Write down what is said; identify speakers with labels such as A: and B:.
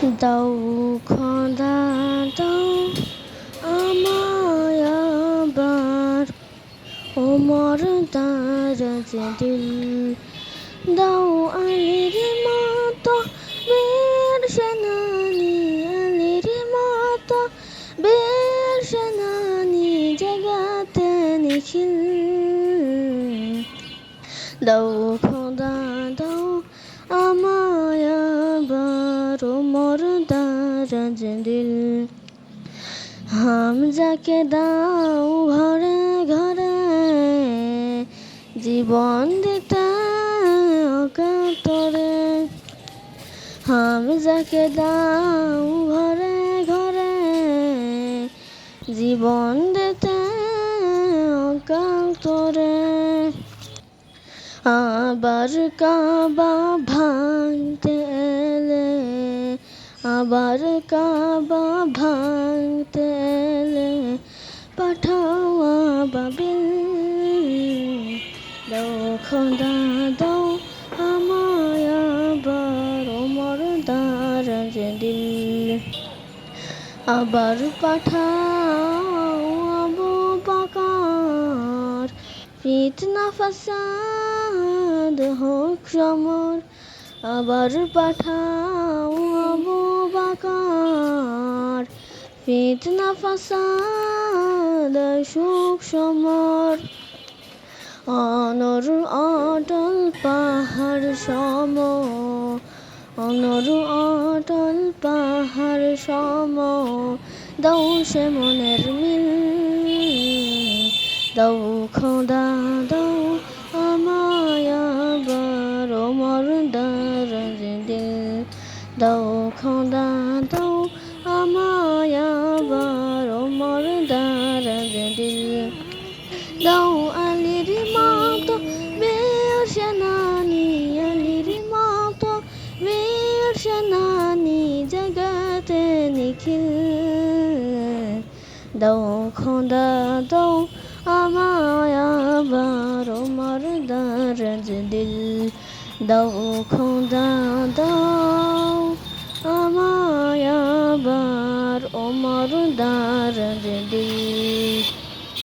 A: দাও খোদা দাও আমায় আবার ওমর দারাজ দিল। দাও আলীর মতো বীর সেনানি, আলীর মতো বীর সেনানি জাগাতে নিখিল। দাও খোদা দাও আমায় আবার ওমর দারাজ দিল। হামজাকে দাও ঘরে ঘরে জীবন দিতে অকাতরে। হামজাকে দাও ঘরে ঘরে জীবন দিতে অকাতরে। আবার কাবা ভাঙতে এলে, আবার কাবা ভাঙতে এলে পাঠাও আবাবিল। দাও খোদা দাও আমায় আবার ওমর দারাজ দিল। আবার পাঠাও আবু বকর, ফিতনা ফাসাদ হোক সমর। আবার পাঠাও আবু বকর, ফিতনা ফাসাদ সুখ সমর। অনর অটল পাহাড় সম, অনর অটল পাহাড় সম দাও সে মনের মিল। দাও খোদা দাও আমায় আবার ওমর দারাজ দিল। দাও খোদা দাও আমায় আবার ওমর দারাজ দিল। দাও আলীর মতো বীর সেনানি, আলীর মতো বীর সেনানি জাগাতে নিখিল। দাও খোদা দাও আমায় আবার ওমর দারাজ দিল। দাও খোদা দাও আমায় আবার ওমর দারাজ দিল।